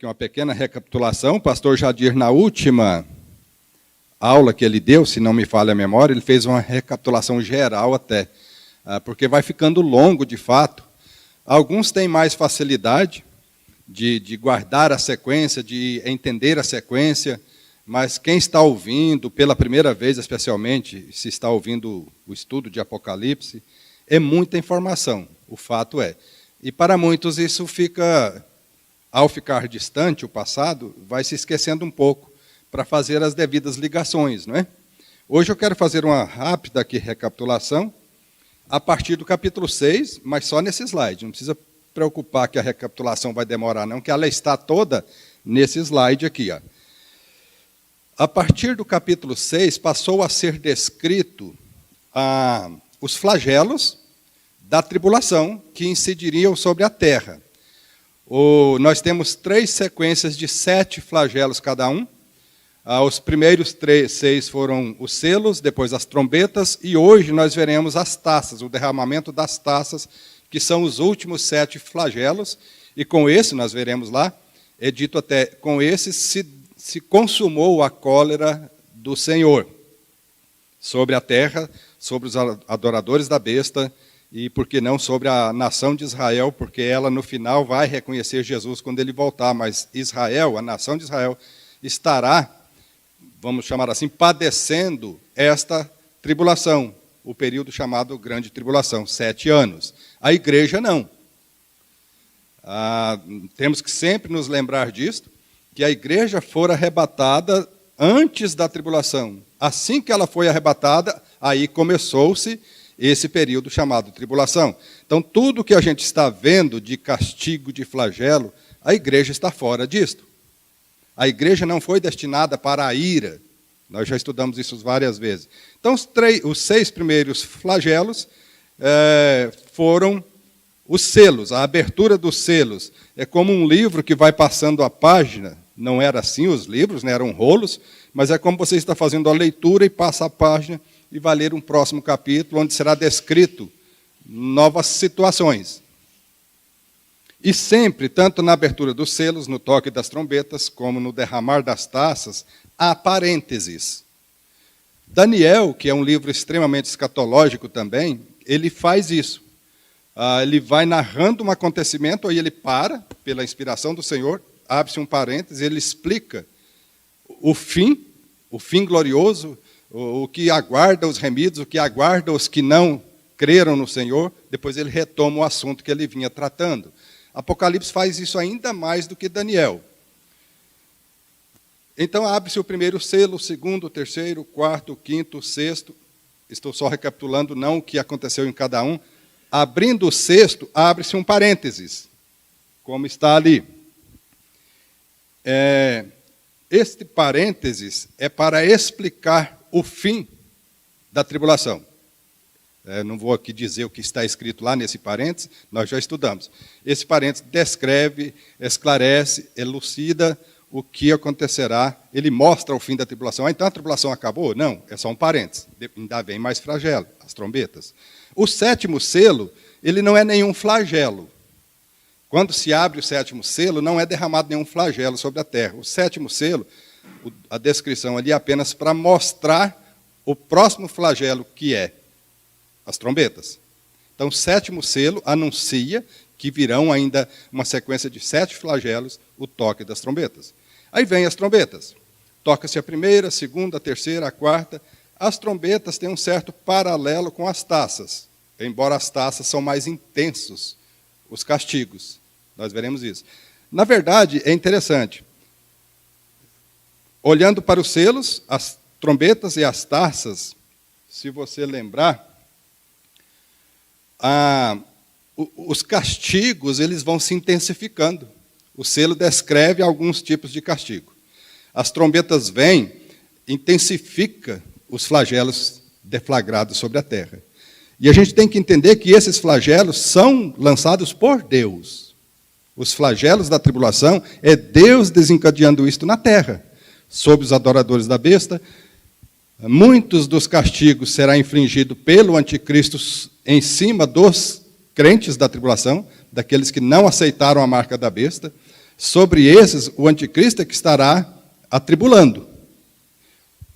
aqui uma pequena recapitulação. O pastor Jadir, na última aula que ele deu, se não me falha a memória, ele fez uma recapitulação geral até, porque vai ficando longo de fato. Alguns têm mais facilidade de guardar a sequência, de entender a sequência, mas quem está ouvindo pela primeira vez, especialmente, se está ouvindo o estudo de Apocalipse, é muita informação, o fato é. E para muitos isso fica, ao ficar distante o passado, vai se esquecendo um pouco para fazer as devidas ligações, não é? Hoje eu quero fazer uma rápida aqui recapitulação a partir do capítulo 6, mas só nesse slide. Não precisa preocupar que a recapitulação vai demorar, não, que ela está toda nesse slide aqui. Ó. A partir do capítulo 6, passou a ser descrito os flagelos da tribulação que incidiriam sobre a terra. Nós temos 3 sequências de 7 flagelos cada um. Os primeiros 6 foram os selos, depois as trombetas, e hoje nós veremos as taças, o derramamento das taças, que são os últimos 7 flagelos, e com esse, nós veremos lá, é dito até, com esse se consumou a cólera do Senhor sobre a terra, sobre os adoradores da besta, e por que não sobre a nação de Israel, porque ela no final vai reconhecer Jesus quando ele voltar, mas Israel, a nação de Israel, estará, vamos chamar assim, padecendo esta tribulação, o período chamado Grande Tribulação, 7 anos. A igreja não. Temos que sempre nos lembrar disto, que a igreja fora arrebatada antes da tribulação. Assim que ela foi arrebatada, aí começou-se esse período chamado tribulação. Então, tudo que a gente está vendo de castigo, de flagelo, a igreja está fora disto. A igreja não foi destinada para a ira. Nós já estudamos isso várias vezes. Então, os 6 primeiros flagelos foram os selos, a abertura dos selos. É como um livro que vai passando a página. Não era assim os livros, né, eram rolos, mas é como você está fazendo a leitura e passa a página e vai ler um próximo capítulo, onde será descrito novas situações. E sempre, tanto na abertura dos selos, no toque das trombetas, como no derramar das taças, há parênteses. Daniel, que é um livro extremamente escatológico também, ele faz isso. Ele vai narrando um acontecimento, aí ele para, pela inspiração do Senhor, abre-se um parêntese, ele explica o fim glorioso, o que aguarda os remidos, o que aguarda os que não creram no Senhor, depois ele retoma o assunto que ele vinha tratando. Apocalipse faz isso ainda mais do que Daniel. Então, abre-se o primeiro selo, o segundo, o terceiro, o quarto, o quinto, o sexto. Estou só recapitulando, não o que aconteceu em cada um. Abrindo o sexto, abre-se um parênteses, como está ali. Este parênteses é para explicar o fim da tribulação. Não vou aqui dizer o que está escrito lá nesse parênteses, nós já estudamos. Esse parênteses descreve, esclarece, elucida o que acontecerá, ele mostra o fim da tribulação. Então a tribulação acabou? Não, é só um parênteses, ainda vem mais flagelo, as trombetas. O 7º selo, ele não é nenhum flagelo. Quando se abre o 7º selo, não é derramado nenhum flagelo sobre a terra. O 7º selo, a descrição ali é apenas para mostrar o próximo flagelo, que é as trombetas. Então, o 7º selo anuncia que virão ainda uma sequência de 7 flagelos, o toque das trombetas. Aí vem as trombetas. Toca-se a primeira, a segunda, a terceira, a quarta. As trombetas têm um certo paralelo com as taças, embora as taças são mais intensos, os castigos. Nós veremos isso. Na verdade, é interessante. Olhando para os selos, as trombetas e as taças, se você lembrar, os castigos eles vão se intensificando. O selo descreve alguns tipos de castigo. As trombetas vêm, intensifica os flagelos deflagrados sobre a terra. E a gente tem que entender que esses flagelos são lançados por Deus. Os flagelos da tribulação é Deus desencadeando isto na terra, sobre os adoradores da besta. Muitos dos castigos serão infligidos pelo anticristo em cima dos crentes da tribulação, daqueles que não aceitaram a marca da besta. Sobre esses, o anticristo é que estará atribulando.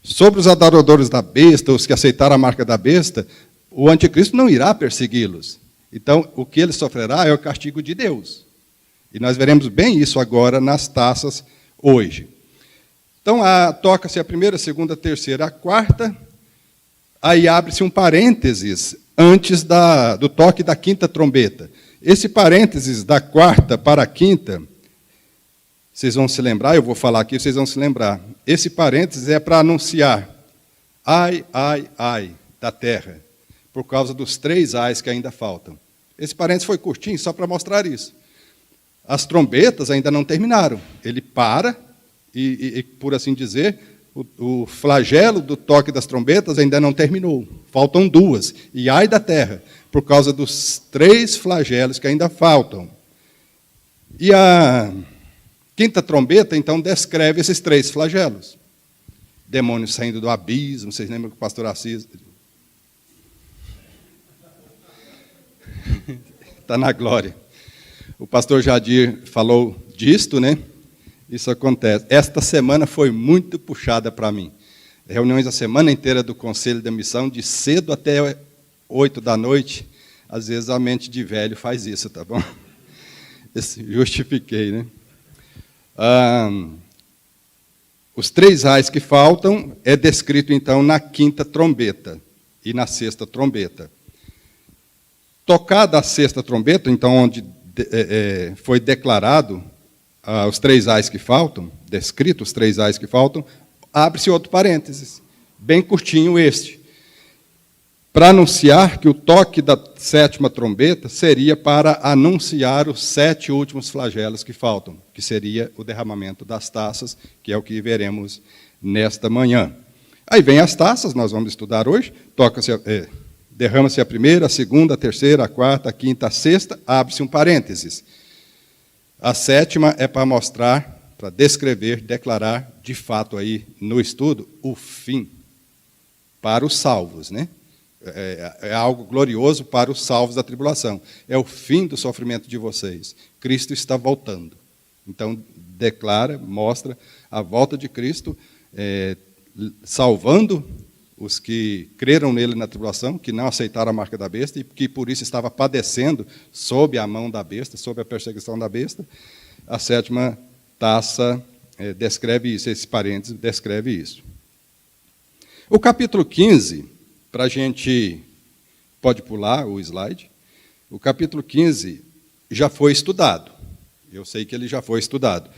Sobre os adoradores da besta, os que aceitaram a marca da besta, o anticristo não irá persegui-los. Então, o que ele sofrerá é o castigo de Deus. E nós veremos bem isso agora nas taças hoje. Então, toca-se a primeira, a segunda, a terceira, a quarta, aí abre-se um parênteses antes do toque da quinta trombeta. Esse parênteses da quarta para a quinta, vocês vão se lembrar, eu vou falar aqui, vocês vão se lembrar. Esse parênteses é para anunciar ai, ai, ai da terra, por causa dos 3 ais que ainda faltam. Esse parênteses foi curtinho, só para mostrar isso. As trombetas ainda não terminaram. Ele para, e por assim dizer, o flagelo do toque das trombetas ainda não terminou. Faltam 2. E ai da terra, por causa dos 3 flagelos que ainda faltam. E a quinta trombeta, então, descreve esses 3 flagelos. Demônios saindo do abismo, vocês lembram que o pastor Assis está na glória. O pastor Jadir falou disto, né? Isso acontece. Esta semana foi muito puxada para mim. Reuniões a semana inteira do Conselho da Missão, de cedo até 8 da noite. Às vezes a mente de velho faz isso, tá bom? Justifiquei, né? Os 3 ais que faltam é descrito, então, na quinta trombeta e na sexta trombeta. Tocada a sexta trombeta, então, onde foi declarado os 3 ais que faltam, descrito os 3 ais que faltam, abre-se outro parênteses, bem curtinho este, para anunciar que o toque da 7ª trombeta seria para anunciar os 7 últimos flagelos que faltam, que seria o derramamento das taças, que é o que veremos nesta manhã. Aí vem as taças, nós vamos estudar hoje, derrama-se a primeira, a segunda, a terceira, a quarta, a quinta, a sexta, abre-se um parênteses. A 7ª é para mostrar, para descrever, declarar, de fato aí no estudo, o fim para os salvos, né? É algo glorioso para os salvos da tribulação. É o fim do sofrimento de vocês. Cristo está voltando. Então, declara, mostra a volta de Cristo, salvando os que creram nele na tribulação, que não aceitaram a marca da besta, e que por isso estava padecendo sob a mão da besta, sob a perseguição da besta. A 7ª taça descreve isso, esse parênteses descreve isso. O capítulo 15, para a gente, pode pular o slide, o capítulo 15 já foi estudado, eu sei que ele já foi estudado.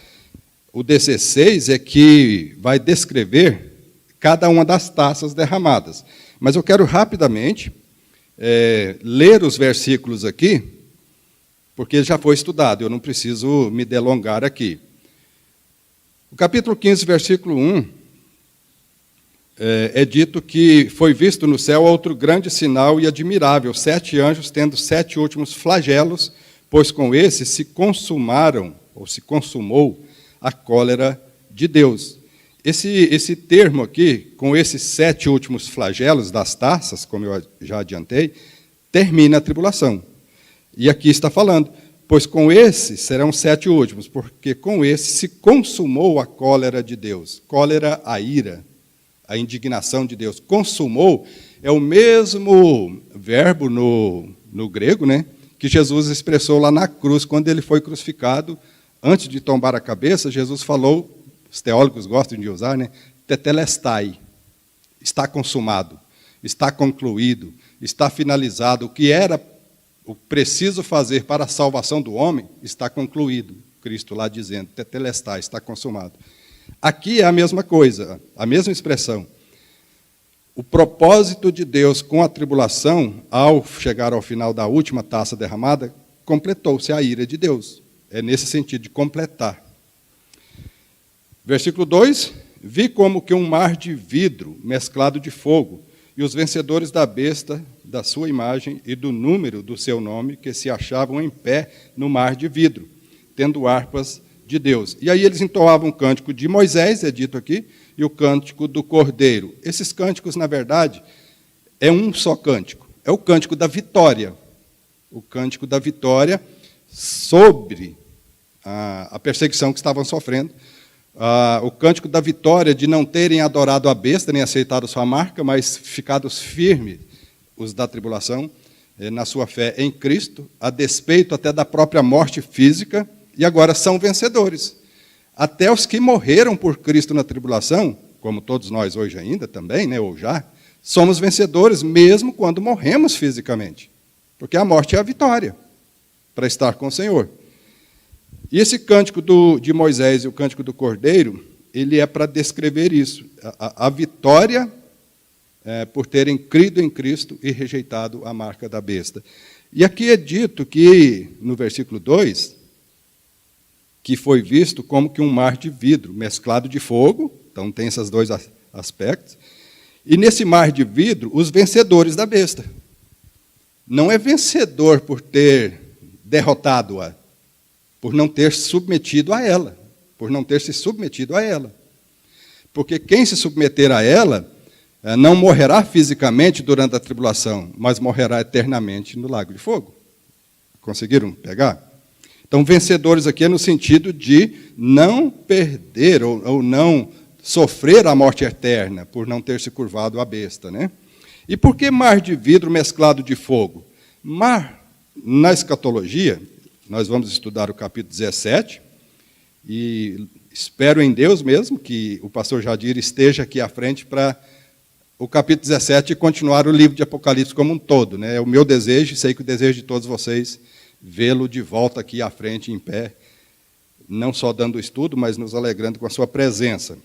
O 16 é que vai descrever cada uma das taças derramadas. Mas eu quero rapidamente ler os versículos aqui, porque já foi estudado, eu não preciso me delongar aqui. O capítulo 15, versículo 1, é dito que foi visto no céu outro grande sinal e admirável, 7 anjos tendo 7 últimos flagelos, pois com esses se consumaram, ou se consumou, a cólera de Deus. Esse termo aqui, com esses 7 últimos flagelos das taças, como eu já adiantei, termina a tribulação. E aqui está falando, pois com esses serão 7 últimos, porque com esses se consumou a cólera de Deus. Cólera, a ira, a indignação de Deus. Consumou é o mesmo verbo no grego, né, que Jesus expressou lá na cruz, quando ele foi crucificado. Antes de tombar a cabeça, Jesus falou, os teólogos gostam de usar, né, tetelestai, está consumado, está concluído, está finalizado. O que era o preciso fazer para a salvação do homem está concluído. Cristo lá dizendo, tetelestai, está consumado. Aqui é a mesma coisa, a mesma expressão. O propósito de Deus com a tribulação, ao chegar ao final da última taça derramada, completou-se a ira de Deus. É nesse sentido de completar. Versículo 2, vi como que um mar de vidro mesclado de fogo, e os vencedores da besta, da sua imagem e do número do seu nome, que se achavam em pé no mar de vidro, tendo harpas de Deus. E aí eles entoavam o cântico de Moisés, é dito aqui, e o cântico do Cordeiro. Esses cânticos, na verdade, é um só cântico. É o cântico da vitória. O cântico da vitória sobre a perseguição que estavam sofrendo, o cântico da vitória de não terem adorado a besta, nem aceitado sua marca, mas ficados firmes, os da tribulação, na sua fé em Cristo, a despeito até da própria morte física, e agora são vencedores. Até os que morreram por Cristo na tribulação, como todos nós hoje ainda também, né, ou já, somos vencedores mesmo quando morremos fisicamente. Porque a morte é a vitória para estar com o Senhor. E esse cântico de Moisés e o cântico do Cordeiro, ele é para descrever isso. A vitória por terem crido em Cristo e rejeitado a marca da besta. E aqui é dito que, no versículo 2, que foi visto como que um mar de vidro, mesclado de fogo, então tem esses dois aspectos, e nesse mar de vidro, os vencedores da besta. Não é vencedor por ter derrotado-a, por não ter submetido a ela, por não ter se submetido a ela. Porque quem se submeter a ela não morrerá fisicamente durante a tribulação, mas morrerá eternamente no lago de fogo. Conseguiram pegar? Então, vencedores aqui é no sentido de não perder ou não sofrer a morte eterna por não ter se curvado à besta, né? E por que mar de vidro mesclado de fogo? Mar, na escatologia, nós vamos estudar o capítulo 17, e espero em Deus mesmo que o pastor Jadir esteja aqui à frente para o capítulo 17 e continuar o livro de Apocalipse como um todo, né? É o meu desejo, e sei que o desejo de todos vocês, vê-lo de volta aqui à frente, em pé, não só dando o estudo, mas nos alegrando com a sua presença.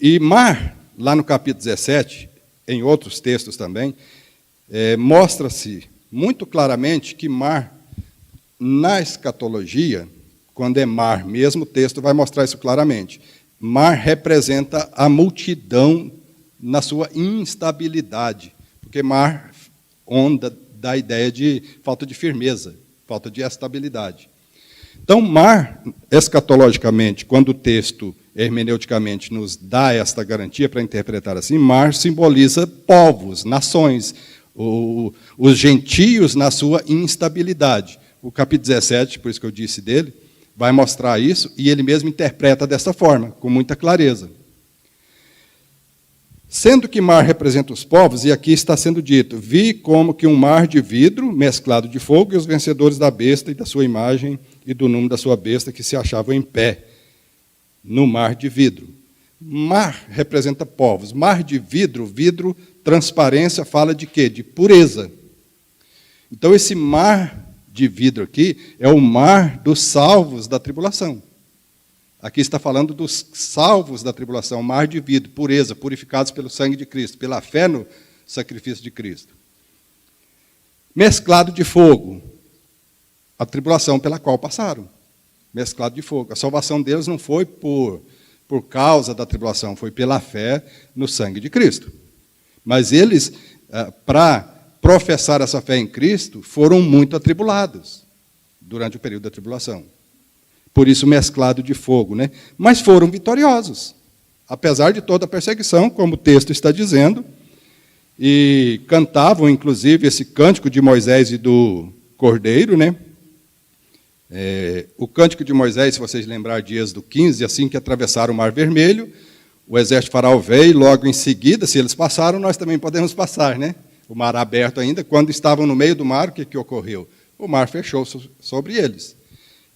E mar, lá no capítulo 17, em outros textos também, mostra-se muito claramente que mar, na escatologia, quando é mar mesmo, o texto vai mostrar isso claramente. Mar representa a multidão na sua instabilidade, porque mar, onda, dá a ideia de falta de firmeza, falta de estabilidade. Então, mar, escatologicamente, quando o texto hermeneuticamente nos dá esta garantia para interpretar assim, mar simboliza povos, nações, os gentios na sua instabilidade. O capítulo 17, por isso que eu disse dele, vai mostrar isso, e ele mesmo interpreta dessa forma, com muita clareza. Sendo que mar representa os povos, e aqui está sendo dito, vi como que um mar de vidro mesclado de fogo, e os vencedores da besta e da sua imagem e do número da sua besta que se achavam em pé no mar de vidro. Mar representa povos. Mar de vidro, vidro, transparência, fala de quê? De pureza. Então, esse mar de vidro aqui é o mar dos salvos da tribulação. Aqui está falando dos salvos da tribulação, mar de vidro, pureza, purificados pelo sangue de Cristo, pela fé no sacrifício de Cristo. Mesclado de fogo, a tribulação pela qual passaram. Mesclado de fogo. A salvação deles não foi por causa da tribulação, foi pela fé no sangue de Cristo. Mas eles, para professar essa fé em Cristo, foram muito atribulados durante o período da tribulação. Por isso, mesclado de fogo, né? Mas foram vitoriosos, apesar de toda a perseguição, como o texto está dizendo, e cantavam, inclusive, esse cântico de Moisés e do Cordeiro, né? O cântico de Moisés, se vocês lembrarem de Êxodo 15, assim que atravessaram o Mar Vermelho, o exército faraó veio, e logo em seguida, se eles passaram, nós também podemos passar, né? O mar aberto ainda, quando estavam no meio do mar, o que ocorreu? O mar fechou sobre eles.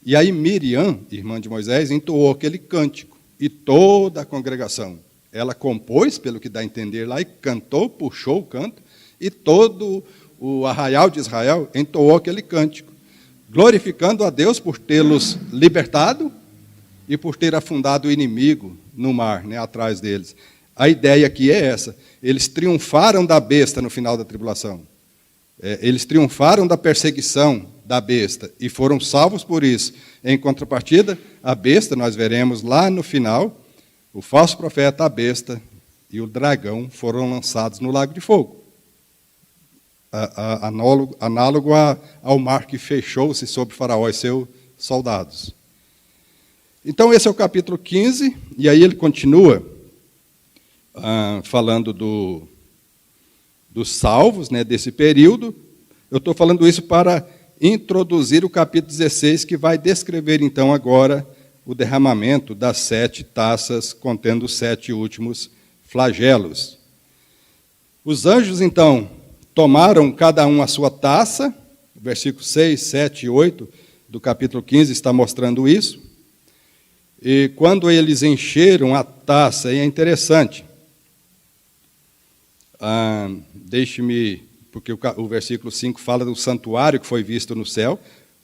E aí Miriam, irmã de Moisés, entoou aquele cântico, e toda a congregação, ela compôs, pelo que dá a entender lá, e cantou, puxou o canto, e todo o arraial de Israel entoou aquele cântico, glorificando a Deus por tê-los libertado e por ter afundado o inimigo no mar, né, atrás deles. A ideia aqui é essa, eles triunfaram da besta no final da tribulação, eles triunfaram da perseguição da besta e foram salvos por isso. Em contrapartida, a besta, nós veremos lá no final, o falso profeta, a besta e o dragão foram lançados no lago de fogo. Análogo ao mar que fechou-se sobre Faraó e seus soldados. Então, esse é o capítulo 15, e aí ele continua falando dos salvos, né, desse período. Eu estou falando isso para introduzir o capítulo 16, que vai descrever, então, agora o derramamento das 7 taças, contendo os 7 últimos flagelos. Os anjos, então, tomaram cada um a sua taça, versículos 6, 7 e 8 do capítulo 15 está mostrando isso. E quando eles encheram a taça, e é interessante, deixe-me, porque o versículo 5 fala do santuário que foi visto no céu,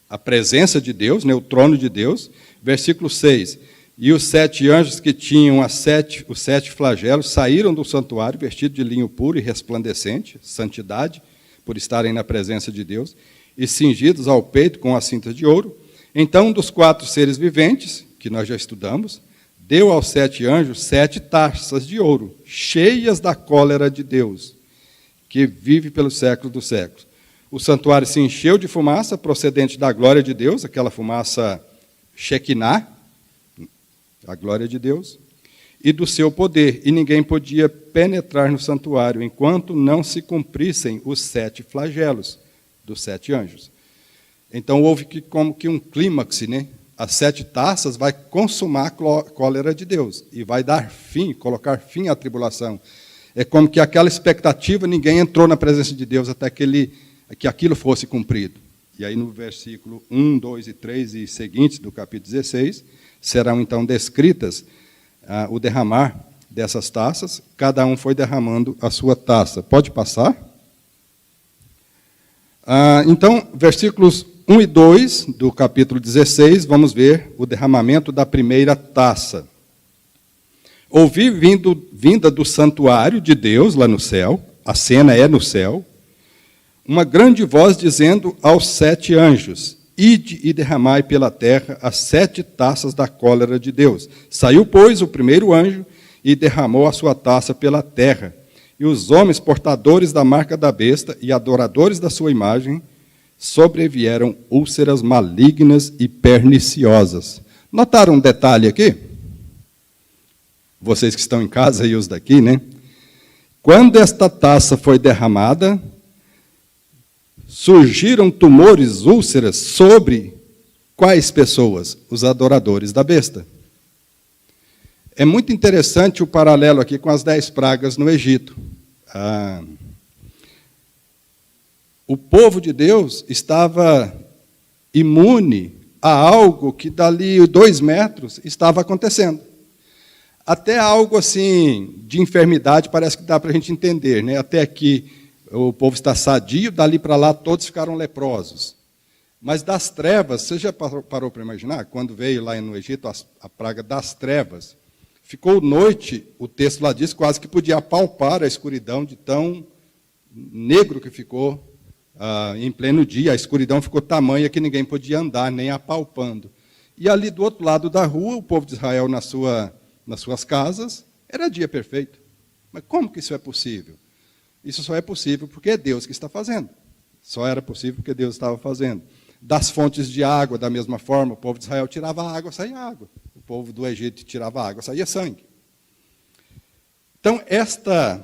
a presença de Deus, né, o trono de Deus. Versículo 6, e os 7 anjos que tinham os 7 flagelos saíram do santuário vestidos de linho puro e resplandecente, santidade, por estarem na presença de Deus, e cingidos ao peito com as cintas de ouro. Então, um dos 4 seres viventes, que nós já estudamos, deu aos 7 anjos 7 taças de ouro, cheias da cólera de Deus, que vive pelos séculos dos séculos. O santuário se encheu de fumaça procedente da glória de Deus, aquela fumaça Shekinah, a glória de Deus, e do seu poder, e ninguém podia penetrar no santuário, enquanto não se cumprissem os 7 flagelos dos 7 anjos. Então houve como que um clímax, né? As 7 taças vai consumar a cólera de Deus, e vai dar fim, colocar fim à tribulação. É como que aquela expectativa, ninguém entrou na presença de Deus até que aquilo fosse cumprido. E aí no versículo 1, 2 e 3 e seguintes do capítulo 16, serão então descritas o derramar dessas taças. Cada um foi derramando a sua taça. Pode passar? Então, versículos 1 e 2 do capítulo 16, vamos ver o derramamento da primeira taça. Ouvi vinda do santuário de Deus lá no céu, a cena é no céu, uma grande voz dizendo aos 7 anjos: ide e derramai pela terra as 7 taças da cólera de Deus. Saiu, pois, o primeiro anjo e derramou a sua taça pela terra. E os homens portadores da marca da besta e adoradores da sua imagem sobrevieram úlceras malignas e perniciosas. Notaram um detalhe aqui? Vocês que estão em casa e os daqui, né? Quando esta taça foi derramada, surgiram tumores, úlceras, sobre quais pessoas? Os adoradores da besta. É muito interessante o paralelo aqui com as 10 pragas no Egito. O povo de Deus estava imune a algo que dali 2 metros estava acontecendo. Até algo assim de enfermidade parece que dá para a gente entender, né? Até aqui o povo está sadio, dali para lá todos ficaram leprosos. Mas das trevas, você já parou para imaginar? Quando veio lá no Egito a praga das trevas, ficou noite, o texto lá diz, quase que podia apalpar a escuridão de tão negro que ficou em pleno dia. A escuridão ficou tamanha que ninguém podia andar, nem apalpando. E ali do outro lado da rua, o povo de Israel nas suas casas, era dia perfeito. Mas como que isso é possível? Isso só é possível porque é Deus que está fazendo. Só era possível porque Deus estava fazendo. Das fontes de água, da mesma forma, o povo de Israel tirava água, saía água. O povo do Egito tirava água, saía sangue. Então, esta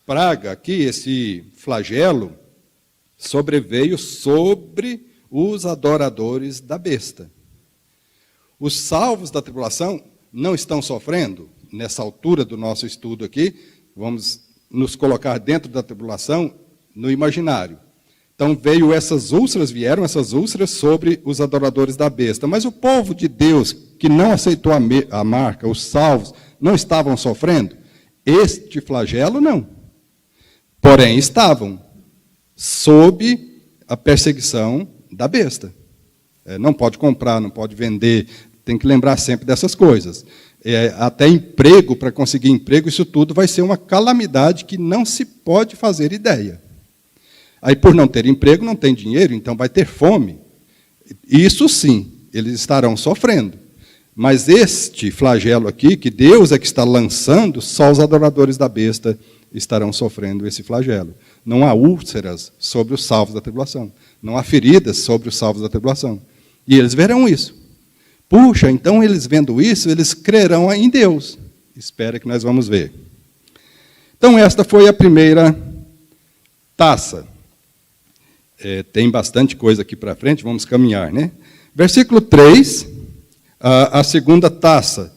praga aqui, esse flagelo, sobreveio sobre os adoradores da besta. Os salvos da tribulação não estão sofrendo, nessa altura do nosso estudo aqui, vamos nos colocar dentro da tribulação no imaginário. Então vieram essas úlceras sobre os adoradores da besta. Mas o povo de Deus, que não aceitou a marca, os salvos, não estavam sofrendo? Este flagelo, não. Porém, estavam sob a perseguição da besta. Não pode comprar, não pode vender, tem que lembrar sempre dessas coisas. Até emprego, para conseguir emprego, isso tudo vai ser uma calamidade que não se pode fazer ideia. Aí, por não ter emprego, não tem dinheiro, então vai ter fome. Isso sim, eles estarão sofrendo. Mas este flagelo aqui, que Deus é que está lançando, só os adoradores da besta estarão sofrendo esse flagelo. Não há úlceras sobre os salvos da tribulação. Não há feridas sobre os salvos da tribulação. E eles verão isso. Puxa, então eles vendo isso, eles crerão em Deus. Espera que nós vamos ver. Então esta foi a primeira taça. Tem bastante coisa aqui para frente, vamos caminhar, né? Versículo 3, a segunda taça.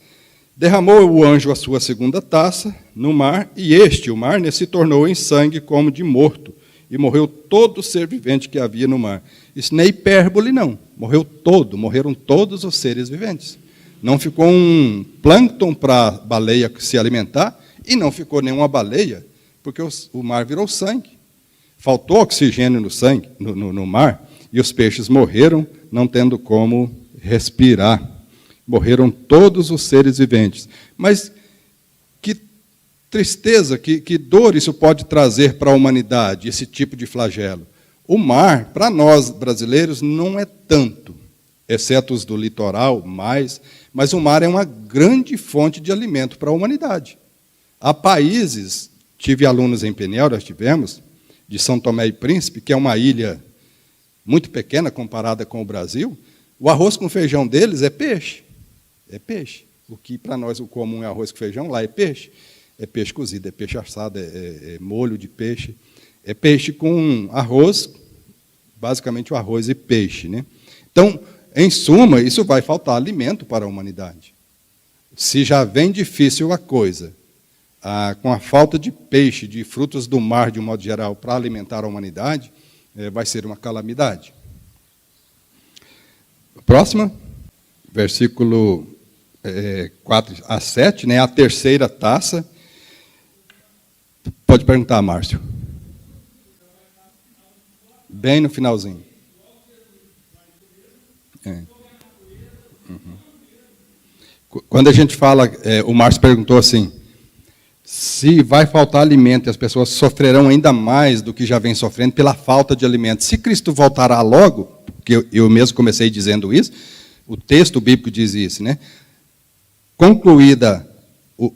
Derramou o anjo a sua segunda taça no mar, e o mar, se tornou em sangue como de morto, e morreu todo ser vivente que havia no mar. Isso não é hipérbole, não. Morreram todos os seres viventes. Não ficou um plâncton para a baleia se alimentar, e não ficou nenhuma baleia, porque o mar virou sangue. Faltou oxigênio no sangue, no mar, e os peixes morreram, não tendo como respirar. Morreram todos os seres viventes. Mas que tristeza, que dor isso pode trazer para a humanidade, esse tipo de flagelo. O mar, para nós brasileiros, não é tanto, exceto os do litoral, mas o mar é uma grande fonte de alimento para a humanidade. Há países, tive alunos em Peniel, nós tivemos, de São Tomé e Príncipe, que é uma ilha muito pequena comparada com o Brasil, o arroz com feijão deles é peixe. É peixe. O que para nós o comum é arroz com feijão, lá é peixe. É peixe cozido, é peixe assado, é molho de peixe. É peixe com arroz, basicamente o arroz e peixe, né? Então, em suma, isso vai faltar alimento para a humanidade. Se já vem difícil a coisa, com a falta de peixe, de frutos do mar, de um modo geral, para alimentar a humanidade, vai ser uma calamidade. Próxima, versículo 4 a 7, né, a terceira taça. Pode perguntar, Márcio. Bem no finalzinho. Quando a gente fala, o Márcio perguntou assim, se vai faltar alimento e as pessoas sofrerão ainda mais do que já vem sofrendo pela falta de alimento. Se Cristo voltará logo, porque eu mesmo comecei dizendo isso, o texto bíblico diz isso, né?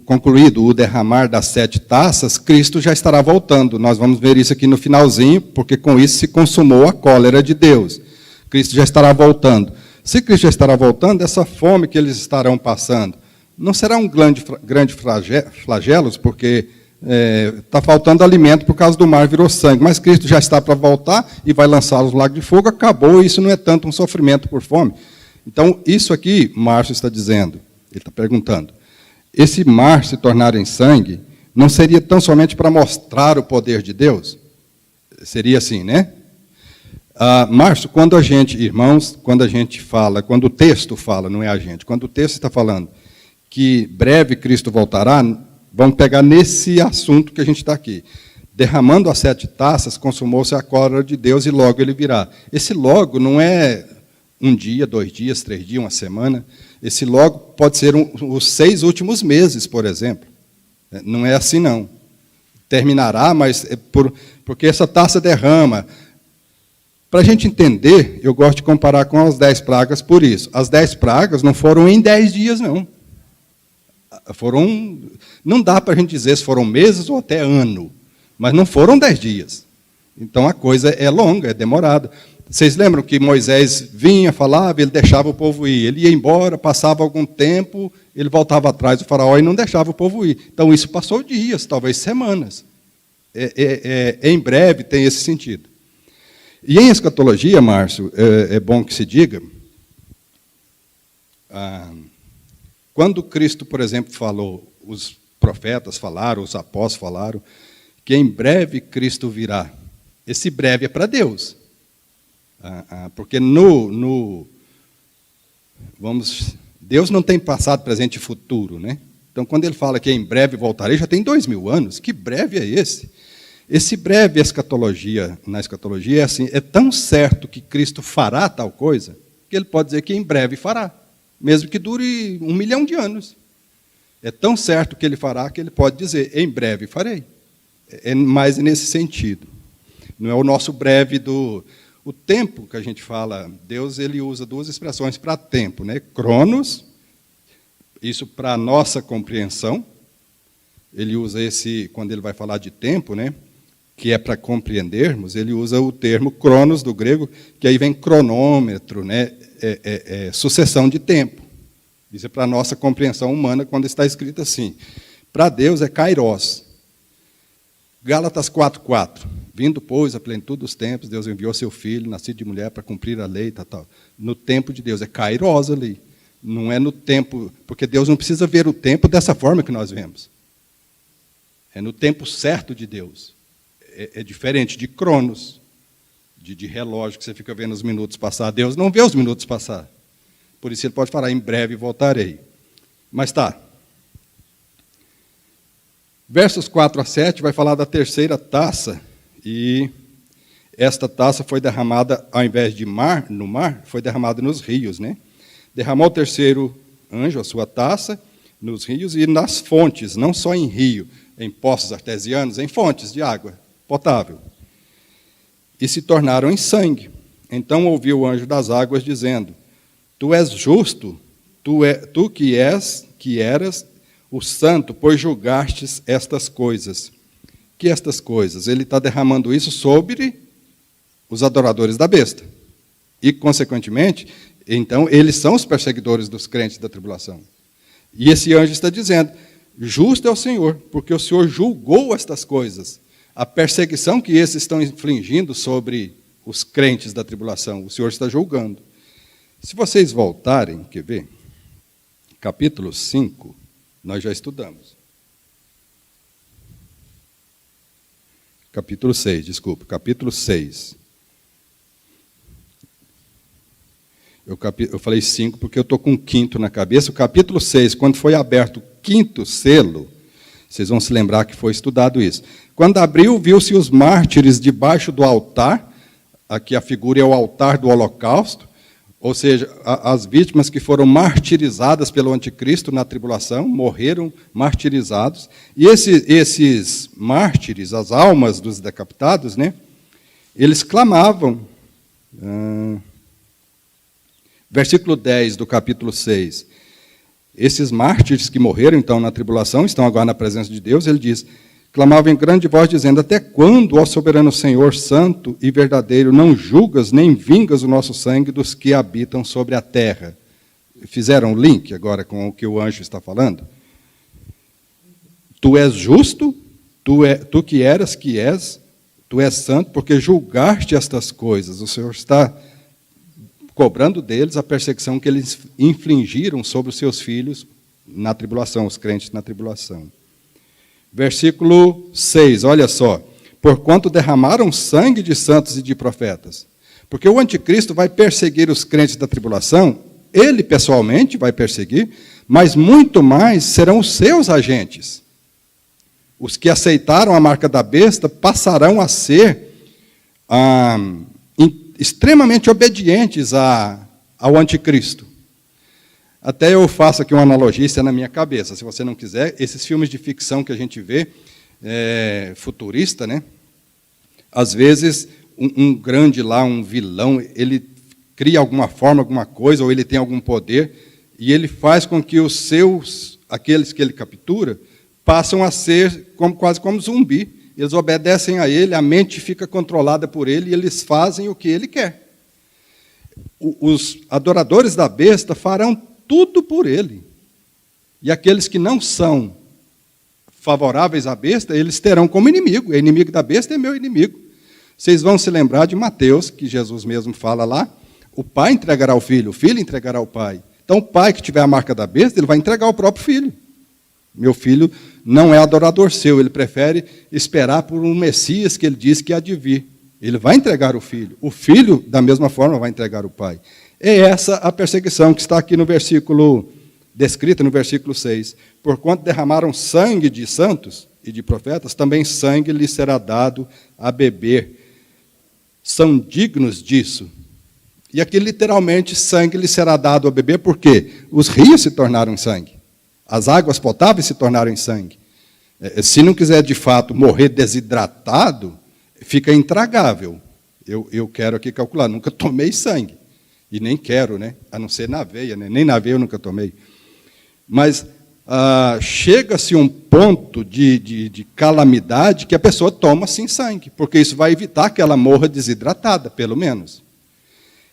Concluído o derramar das 7 taças, Cristo já estará voltando. Nós vamos ver isso aqui no finalzinho, porque com isso se consumou a cólera de Deus. Cristo já estará voltando. Se Cristo já estará voltando, essa fome que eles estarão passando, não será um grande flagelo, porque está faltando alimento por causa do mar virou sangue, mas Cristo já está para voltar e vai lançá-los no lago de fogo, acabou, isso não é tanto um sofrimento por fome. Então, isso aqui, Márcio está dizendo, ele está perguntando, esse mar se tornar em sangue, não seria tão somente para mostrar o poder de Deus? Seria assim, né? Márcio, quando a gente, irmãos, quando o texto fala, não é a gente, quando o texto está falando que breve Cristo voltará, vamos pegar nesse assunto que a gente está aqui. Derramando as 7 taças, consumou-se a cólera de Deus e logo ele virá. Esse logo não é um dia, 2 dias, 3 dias, uma semana. Esse logo pode ser os 6 últimos meses, por exemplo. Não é assim, não. Terminará, mas porque essa taça derrama. Para a gente entender, eu gosto de comparar com as 10 pragas por isso. As 10 pragas não foram em 10 dias, não. Não dá para a gente dizer se foram meses ou até ano, mas não foram 10 dias. Então, a coisa é longa, é demorada. Vocês lembram que Moisés vinha, falava, ele deixava o povo ir. Ele ia embora, passava algum tempo, ele voltava atrás do faraó e não deixava o povo ir. Então, isso passou dias, talvez semanas. Em breve tem esse sentido. E em escatologia, Márcio, é bom que se diga, quando Cristo, por exemplo, falou, os profetas falaram, os apóstolos falaram, que em breve Cristo virá. Esse breve é para Deus. Porque Deus não tem passado, presente e futuro, né? Então, quando ele fala que em breve voltarei, já tem 2000 anos. Que breve é esse? Esse breve na escatologia é assim, é tão certo que Cristo fará tal coisa, que ele pode dizer que em breve fará, mesmo que dure 1 milhão de anos. É tão certo que ele fará, que ele pode dizer, em breve farei. É mais nesse sentido. Não é o nosso breve o tempo que a gente fala, Deus ele usa 2 expressões para tempo, né? Cronos, isso para a nossa compreensão, ele usa quando ele vai falar de tempo, né? Que é para compreendermos, ele usa o termo cronos do grego, que aí vem cronômetro, né? Sucessão de tempo. Isso é para a nossa compreensão humana, quando está escrito assim. Para Deus é kairos. Gálatas 4:4. Vindo, pois, a plenitude dos tempos, Deus enviou seu Filho, nascido de mulher, para cumprir a lei, tal. No tempo de Deus, é kairos ali. Não é no tempo, porque Deus não precisa ver o tempo dessa forma que nós vemos. É no tempo certo de Deus. É diferente de cronos, de relógio, que você fica vendo os minutos passar. Deus não vê os minutos passar. Por isso ele pode falar, em breve voltarei. Mas tá. Versos 4 a 7 vai falar da terceira taça. E esta taça foi derramada, ao invés de no mar, foi derramada nos rios, né? Derramou o terceiro anjo a sua taça nos rios e nas fontes, não só em rio, em poços artesianos, em fontes de água potável. E se tornaram em sangue. Então ouviu o anjo das águas dizendo, tu és justo, tu que eras o santo, pois julgastes estas coisas. Que estas coisas? Ele está derramando isso sobre os adoradores da besta. E, consequentemente, então, eles são os perseguidores dos crentes da tribulação. E esse anjo está dizendo, justo é o Senhor, porque o Senhor julgou estas coisas. A perseguição que esses estão infligindo sobre os crentes da tribulação, o Senhor está julgando. Se vocês voltarem, quer ver? Capítulo 5, nós já estudamos. Capítulo 6, desculpa, capítulo 6. Eu falei 5 porque eu estou com o quinto na cabeça. O capítulo 6, quando foi aberto o quinto selo, vocês vão se lembrar que foi estudado isso. Quando abriu, viu-se os mártires debaixo do altar. Aqui a figura é o altar do holocausto. Ou seja, as vítimas que foram martirizadas pelo anticristo na tribulação, morreram martirizados. E esses mártires, as almas dos decapitados, né, eles clamavam. Versículo 10 do capítulo 6. Esses mártires que morreram, então, na tribulação, estão agora na presença de Deus, ele diz, clamavam em grande voz, dizendo, até quando, ó soberano Senhor, santo e verdadeiro, não julgas nem vingas o nosso sangue dos que habitam sobre a terra? Fizeram um link agora com o que o anjo está falando? Tu és justo, tu que és, tu és santo, porque julgaste estas coisas. O Senhor está cobrando deles a perseguição que eles infligiram sobre os seus filhos na tribulação, os crentes na tribulação. Versículo 6, olha só. Porquanto derramaram sangue de santos e de profetas. Porque o anticristo vai perseguir os crentes da tribulação, ele pessoalmente vai perseguir, mas muito mais serão os seus agentes. Os que aceitaram a marca da besta passarão a ser extremamente obedientes ao anticristo. Até eu faço aqui uma analogia, isso é na minha cabeça. Se você não quiser, esses filmes de ficção que a gente vê, futurista, né? Às vezes, um grande lá, um vilão, ele cria alguma forma, alguma coisa, ou ele tem algum poder, e ele faz com que aqueles que ele captura, passam a ser quase como zumbi. Eles obedecem a ele, a mente fica controlada por ele, e eles fazem o que ele quer. Os adoradores da besta farão tudo por ele. E aqueles que não são favoráveis à besta, eles terão como inimigo. O inimigo da besta é meu inimigo. Vocês vão se lembrar de Mateus, que Jesus mesmo fala lá, o pai entregará o filho entregará o pai. Então, o pai que tiver a marca da besta, ele vai entregar o próprio filho. Meu filho não é adorador seu, ele prefere esperar por um Messias que ele diz que há de vir. Ele vai entregar o filho. O filho, da mesma forma, vai entregar o pai. É essa a perseguição que está aqui no versículo, descrita no versículo 6. Porquanto derramaram sangue de santos e de profetas, também sangue lhes será dado a beber. São dignos disso. E aqui, literalmente, sangue lhes será dado a beber, porque os rios se tornaram sangue. As águas potáveis se tornaram em sangue. Se não quiser, de fato, morrer desidratado, fica intragável. Eu quero aqui calcular, nunca tomei sangue. E nem quero, né? A não ser na veia, né? Nem na veia eu nunca tomei. Mas chega-se um ponto de calamidade que a pessoa toma sem sangue, porque isso vai evitar que ela morra desidratada, pelo menos.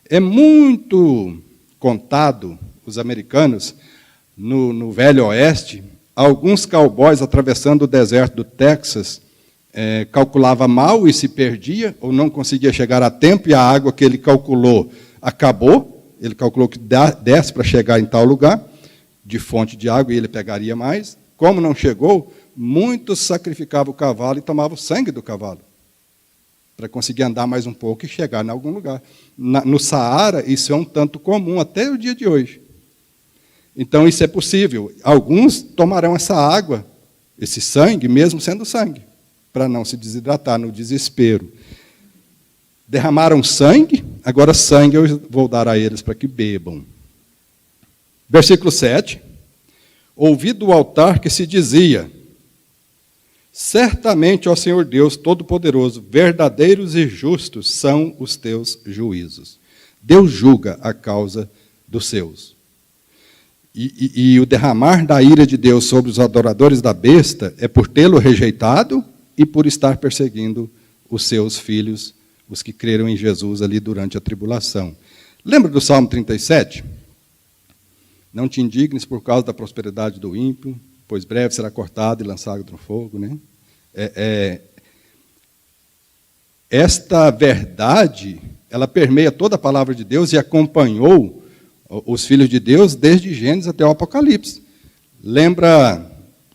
É muito contado, os americanos, no Velho Oeste, alguns cowboys atravessando o deserto do Texas, calculava mal e se perdia, ou não conseguia chegar a tempo, e a água que ele calculou acabou. Ele calculou que desse para chegar em tal lugar, de fonte de água, e ele pegaria mais. Como não chegou, muitos sacrificavam o cavalo e tomavam o sangue do cavalo, para conseguir andar mais um pouco e chegar em algum lugar. No Saara, isso é um tanto comum até o dia de hoje. Então, isso é possível. Alguns tomarão essa água, esse sangue, mesmo sendo sangue, para não se desidratar no desespero. Derramaram sangue, agora sangue eu vou dar a eles para que bebam. Versículo 7. Ouvi do altar que se dizia: certamente, ó Senhor Deus Todo-Poderoso, verdadeiros e justos são os teus juízos. Deus julga a causa dos seus. E o derramar da ira de Deus sobre os adoradores da besta é por tê-lo rejeitado e por estar perseguindo os seus filhos, os que creram em Jesus ali durante a tribulação. Lembra do Salmo 37? Não te indignes por causa da prosperidade do ímpio, pois breve será cortado e lançado no fogo. Né? Esta verdade, ela permeia toda a palavra de Deus e acompanhou os filhos de Deus desde Gênesis até o Apocalipse. Lembra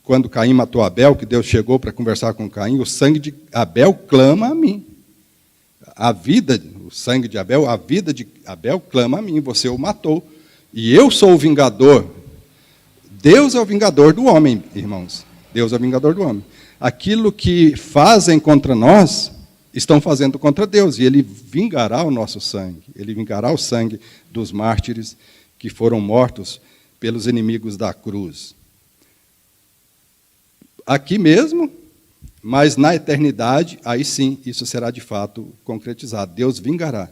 quando Caim matou Abel, que Deus chegou para conversar com Caim? O sangue de Abel clama a mim. O sangue de Abel, a vida de Abel clama a mim, você o matou. E eu sou o vingador. Deus é o vingador do homem, irmãos. Deus é o vingador do homem. Aquilo que fazem contra nós, estão fazendo contra Deus. E Ele vingará o nosso sangue. Ele vingará o sangue dos mártires que foram mortos pelos inimigos da cruz. Aqui mesmo, mas na eternidade, aí sim, isso será de fato concretizado. Deus vingará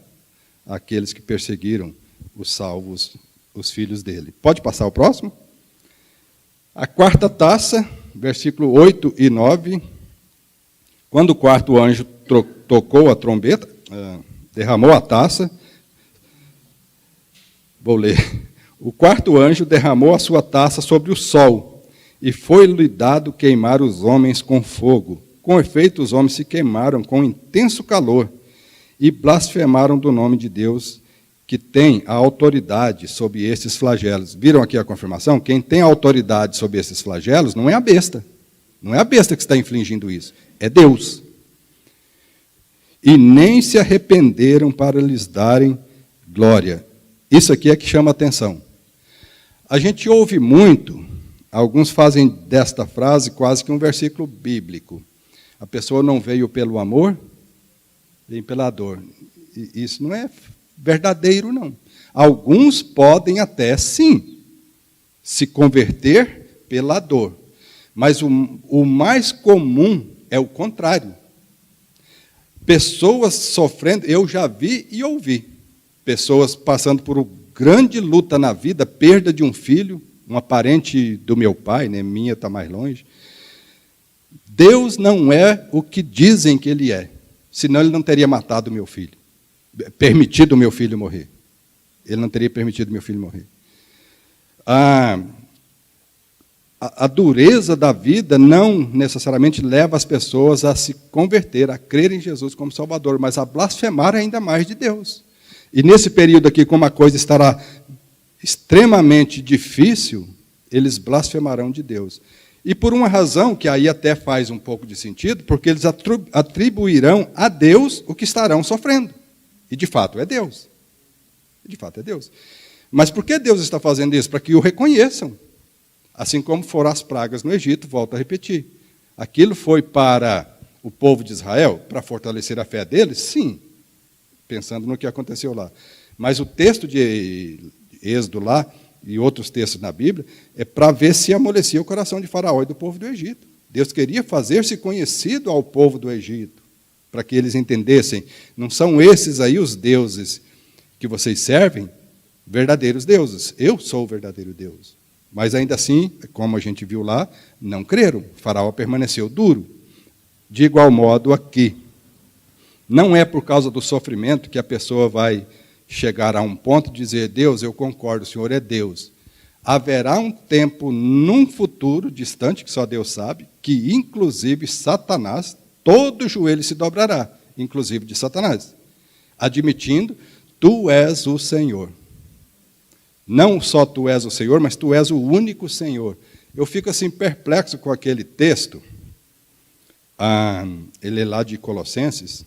aqueles que perseguiram os salvos, os filhos dele. Pode passar o próximo? A quarta taça, versículo 8 e 9. Quando o quarto anjo tocou a trombeta, derramou a taça. Vou ler. O quarto anjo derramou a sua taça sobre o sol, e foi-lhe dado queimar os homens com fogo. Com efeito, os homens se queimaram com intenso calor, e blasfemaram do nome de Deus, que tem a autoridade sobre esses flagelos. Viram aqui a confirmação? Quem tem a autoridade sobre esses flagelos não é a besta. Não é a besta que está infligindo isso, é Deus. E nem se arrependeram para lhes darem glória. Isso aqui é que chama a atenção. A gente ouve muito, alguns fazem desta frase quase que um versículo bíblico. A pessoa não veio pelo amor, vem pela dor. E isso não é verdadeiro, não. Alguns podem até, sim, se converter pela dor. Mas o mais comum é o contrário. Pessoas sofrendo, eu já vi e ouvi, pessoas passando por uma grande luta na vida, perda de um filho, uma parente do meu pai, né, minha está mais longe. Deus não é o que dizem que Ele é, senão Ele não teria matado o meu filho, permitido o meu filho morrer. Ele não teria permitido o meu filho morrer. A dureza da vida não necessariamente leva as pessoas a se converter, a crer em Jesus como Salvador, mas a blasfemar ainda mais de Deus. E nesse período aqui, como a coisa estará extremamente difícil, eles blasfemarão de Deus. E por uma razão, que aí até faz um pouco de sentido, porque eles atribuirão a Deus o que estarão sofrendo. E de fato é Deus. De fato é Deus. Mas por que Deus está fazendo isso? Para que o reconheçam. Assim como foram as pragas no Egito, volto a repetir. Aquilo foi para o povo de Israel, para fortalecer a fé deles? Sim, pensando no que aconteceu lá. Mas o texto de Êxodo lá, e outros textos na Bíblia, é para ver se amolecia o coração de Faraó e do povo do Egito. Deus queria fazer-se conhecido ao povo do Egito, para que eles entendessem, não são esses aí os deuses que vocês servem, verdadeiros deuses. Eu sou o verdadeiro Deus. Mas ainda assim, como a gente viu lá, não creram. O Faraó permaneceu duro. De igual modo aqui. Não é por causa do sofrimento que a pessoa vai chegar a um ponto de dizer: Deus, eu concordo, o Senhor é Deus. Haverá um tempo, num futuro distante, que só Deus sabe, que inclusive Satanás todo joelho se dobrará, inclusive de Satanás, admitindo, tu és o Senhor. Não só tu és o Senhor, mas tu és o único Senhor. Eu fico assim perplexo com aquele texto, ele é lá de Colossenses,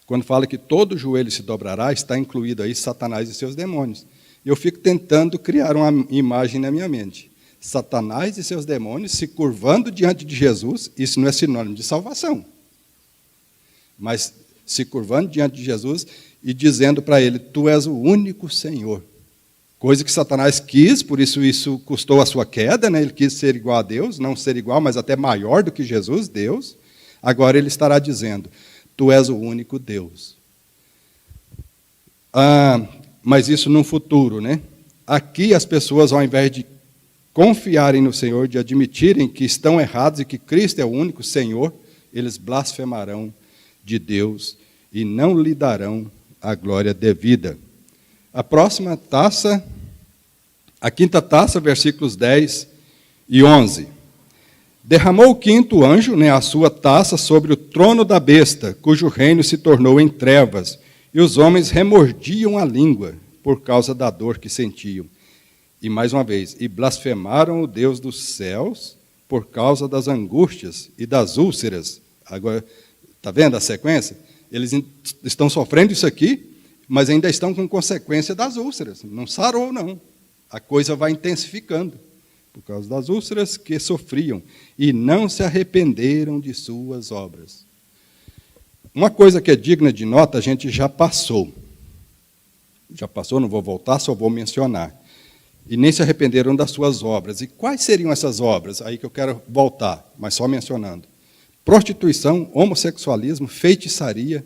quando fala que todo joelho se dobrará, está incluído aí Satanás e seus demônios. Eu fico tentando criar uma imagem na minha mente. Satanás e seus demônios se curvando diante de Jesus, isso não é sinônimo de salvação. Mas se curvando diante de Jesus e dizendo para ele, tu és o único Senhor. Coisa que Satanás quis, por isso custou a sua queda, né? Ele quis ser igual a Deus, não ser igual, mas até maior do que Jesus, Deus. Agora ele estará dizendo, tu és o único Deus. Mas isso no futuro, né? Aqui as pessoas, ao invés de confiarem no Senhor, de admitirem que estão errados e que Cristo é o único Senhor, eles blasfemarão de Deus e não lhe darão a glória devida. A próxima taça, a quinta taça, versículos 10 e 11. Derramou o quinto anjo, né, a sua taça sobre o trono da besta, cujo reino se tornou em trevas, e os homens remordiam a língua por causa da dor que sentiam. E mais uma vez, e blasfemaram o Deus dos céus por causa das angústias e das úlceras. Agora, está vendo a sequência? Eles estão sofrendo isso aqui, mas ainda estão com consequência das úlceras. Não sarou, não. A coisa vai intensificando, por causa das úlceras que sofriam, e não se arrependeram de suas obras. Uma coisa que é digna de nota, a gente já passou. Já passou, não vou voltar, só vou mencionar. E nem se arrependeram das suas obras. E quais seriam essas obras? Aí que eu quero voltar, mas só mencionando. Prostituição, homossexualismo, feitiçaria.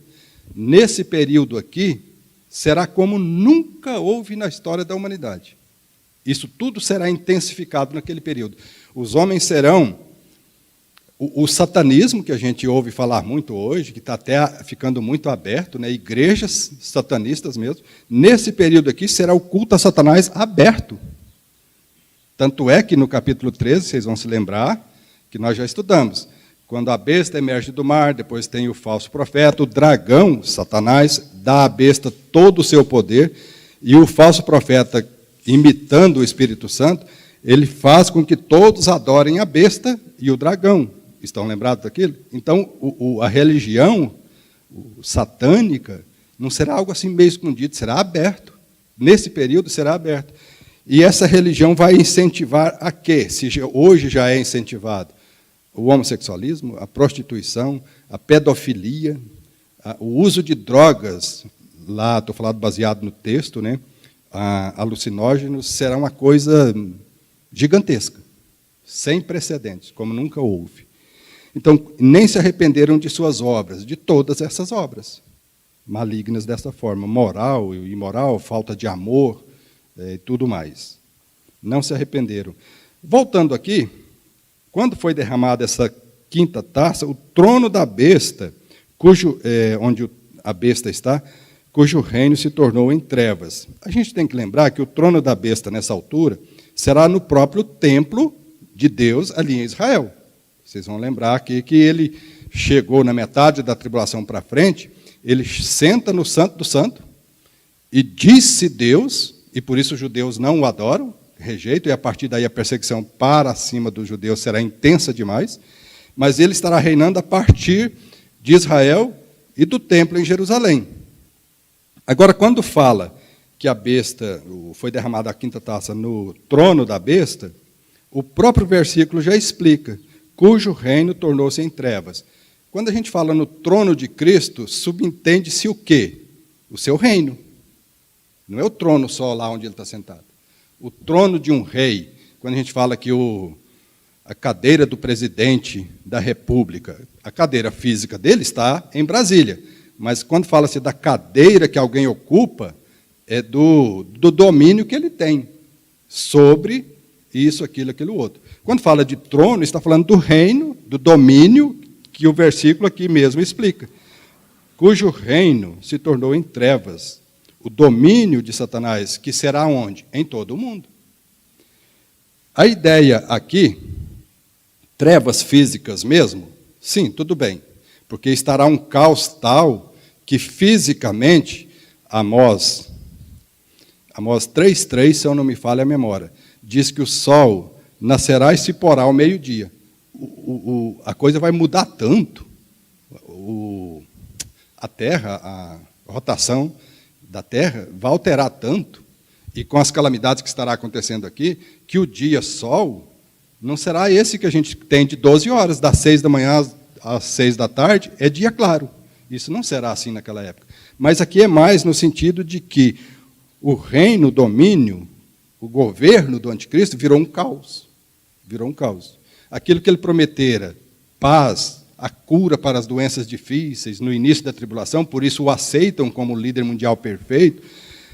Nesse período aqui, será como nunca houve na história da humanidade. Isso tudo será intensificado naquele período. Os homens serão... O satanismo, que a gente ouve falar muito hoje, que está até ficando muito aberto, né, igrejas satanistas mesmo, nesse período aqui será o culto a Satanás aberto. Tanto é que no capítulo 13, vocês vão se lembrar, que nós já estudamos, quando a besta emerge do mar, depois tem o falso profeta, o dragão, Satanás, dá à besta todo o seu poder, e o falso profeta, imitando o Espírito Santo, ele faz com que todos adorem a besta e o dragão. Estão lembrados daquilo? Então, a religião satânica não será algo assim meio escondido, será aberto. Nesse período será aberto. E essa religião vai incentivar a quê? Se hoje já é incentivado o homossexualismo, a prostituição, a pedofilia, o uso de drogas, lá estou falando baseado no texto, né? Alucinógenos, será uma coisa gigantesca, sem precedentes, como nunca houve. Então, nem se arrependeram de suas obras, de todas essas obras malignas dessa forma, moral e imoral, falta de amor e tudo mais. Não se arrependeram. Voltando aqui, quando foi derramada essa quinta taça, o trono da besta, onde a besta está, cujo reino se tornou em trevas. A gente tem que lembrar que o trono da besta, nessa altura, será no próprio templo de Deus ali em Israel. Vocês vão lembrar aqui que ele chegou na metade da tribulação para frente, ele senta no Santo do Santo e disse Deus, e por isso os judeus não o adoram, rejeitam, e a partir daí a perseguição para cima dos judeus será intensa demais, mas ele estará reinando a partir de Israel e do templo em Jerusalém. Agora, quando fala que a besta, foi derramada a quinta taça no trono da besta, o próprio versículo já explica, cujo reino tornou-se em trevas. Quando a gente fala no trono de Cristo, subentende-se o quê? O seu reino. Não é o trono só lá onde ele está sentado. O trono de um rei, quando a gente fala que a cadeira do presidente da República, a cadeira física dele está em Brasília, mas quando fala-se da cadeira que alguém ocupa, é do domínio que ele tem sobre isso, aquilo outro. Quando fala de trono, está falando do reino, do domínio, que o versículo aqui mesmo explica. Cujo reino se tornou em trevas. O domínio de Satanás, que será onde? Em todo o mundo. A ideia aqui, trevas físicas mesmo, Sim, tudo bem, porque estará um caos tal que fisicamente, Amós 3:3, se eu não me falha a memória, diz que o sol nascerá e se porá ao meio-dia. A coisa vai mudar tanto, a Terra, a rotação da Terra vai alterar tanto, e com as calamidades que estará acontecendo aqui, que o dia-sol não será esse que a gente tem de 12 horas, das 6 da manhã às 6 da tarde, é dia claro. Isso não será assim naquela época. Mas aqui é mais no sentido de que o reino, o domínio, o governo do anticristo virou um caos. Virou um caos. Aquilo que ele prometera, paz, a cura para as doenças difíceis no início da tribulação, por isso o aceitam como líder mundial perfeito,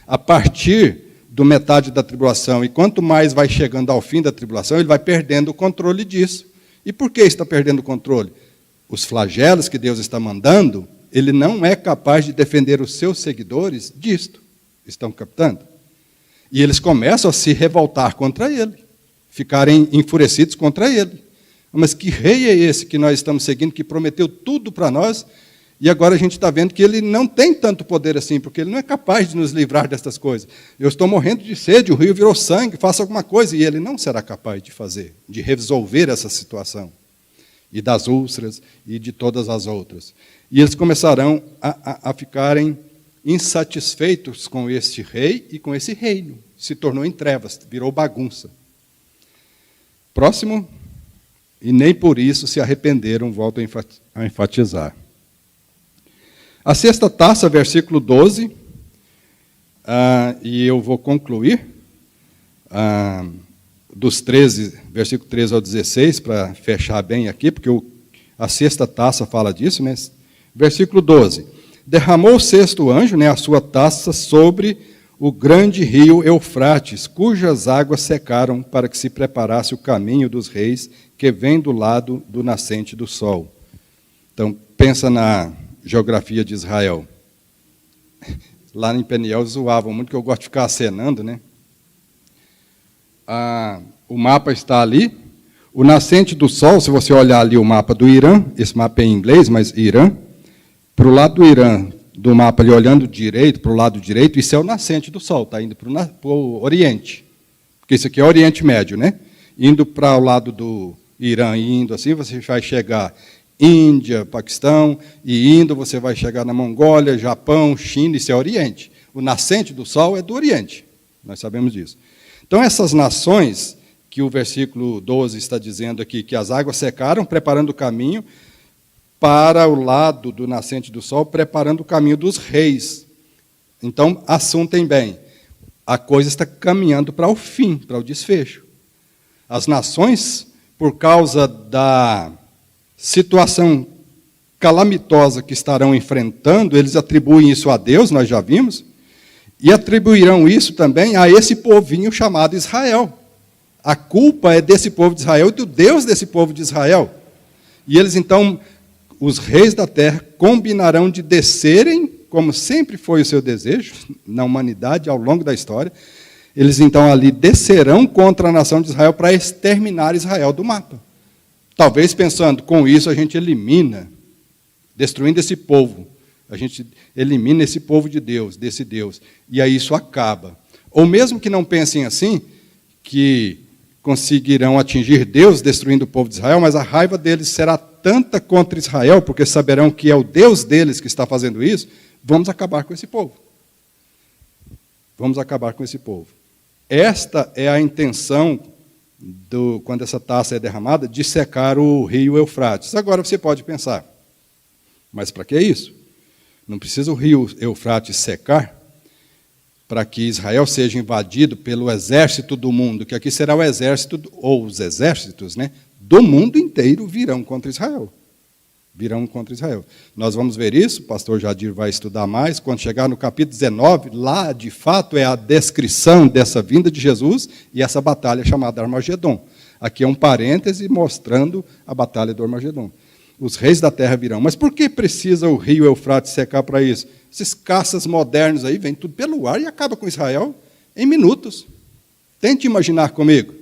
a partir do metade da tribulação, e quanto mais vai chegando ao fim da tribulação, ele vai perdendo o controle disso. E por que está perdendo o controle? Os flagelos que Deus está mandando, ele não é capaz de defender os seus seguidores disto. Estão captando? E eles começam a se revoltar contra ele, ficarem enfurecidos contra ele. Mas que rei é esse que nós estamos seguindo, que prometeu tudo para nós, e agora a gente está vendo que ele não tem tanto poder assim, porque ele não é capaz de nos livrar destas coisas. Eu estou morrendo de sede, o rio virou sangue, faça alguma coisa, e ele não será capaz de fazer, de resolver essa situação, e das úlceras, e de todas as outras. E eles começarão a ficarem insatisfeitos com este rei e com esse reino. Se tornou em trevas, virou bagunça. Próximo, e nem por isso se arrependeram, volto a enfatizar. A sexta taça, versículo 12, e eu vou concluir, dos 13, versículo 13 ao 16, para fechar bem aqui, porque a sexta taça fala disso, né? Versículo 12. Derramou o sexto anjo, né, a sua taça sobre o grande rio Eufrates, cujas águas secaram para que se preparasse o caminho dos reis que vem do lado do nascente do sol. Então, pensa na geografia de Israel. Lá em Peniel zoavam muito, que eu gosto de ficar acenando, né? O mapa está ali. O nascente do sol, se você olhar ali o mapa do Irã, esse mapa é em inglês, mas Irã, para o lado do Irã, do mapa ali, olhando direito, para o lado direito, isso é o nascente do sol, está indo para o Oriente. Porque isso aqui é o Oriente Médio, né? Indo para o lado do Irã e indo assim, você vai chegar Índia, Paquistão, e indo você vai chegar na Mongólia, Japão, China, isso é Oriente. O nascente do sol é do Oriente, nós sabemos disso. Então, essas nações, que o versículo 12 está dizendo aqui, que as águas secaram, preparando o caminho para o lado do nascente do sol, preparando o caminho dos reis. Então, assuntem bem, a coisa está caminhando para o fim, para o desfecho. As nações, por causa da situação calamitosa que estarão enfrentando, eles atribuem isso a Deus, nós já vimos, e atribuirão isso também a esse povinho chamado Israel. A culpa é desse povo de Israel e do Deus desse povo de Israel. E eles, então, os reis da terra, combinarão de descerem, como sempre foi o seu desejo, na humanidade, ao longo da história, eles, então, ali descerão contra a nação de Israel para exterminar Israel do mapa. Talvez pensando, com isso a gente elimina, destruindo esse povo, a gente elimina esse povo de Deus, desse Deus, e aí isso acaba. Ou mesmo que não pensem assim, que conseguirão atingir Deus destruindo o povo de Israel, mas a raiva deles será tanta contra Israel, porque saberão que é o Deus deles que está fazendo isso, vamos acabar com esse povo. Vamos acabar com esse povo. Esta é a intenção, quando essa taça é derramada, de secar o rio Eufrates. Agora você pode pensar, mas para que isso? Não precisa o rio Eufrates secar para que Israel seja invadido pelo exército do mundo, que aqui será o exército, ou os exércitos, né, do mundo inteiro virão contra Israel. Virão contra Israel. Nós vamos ver isso, o pastor Jadir vai estudar mais, quando chegar no capítulo 19, lá, de fato, é a descrição dessa vinda de Jesus e essa batalha chamada Armagedon. Aqui é um parêntese mostrando a batalha do Armagedon. Os reis da terra virão. Mas por que precisa o rio Eufrates secar para isso? Esses caças modernos aí, vêm tudo pelo ar e acaba com Israel em minutos. Tente imaginar comigo.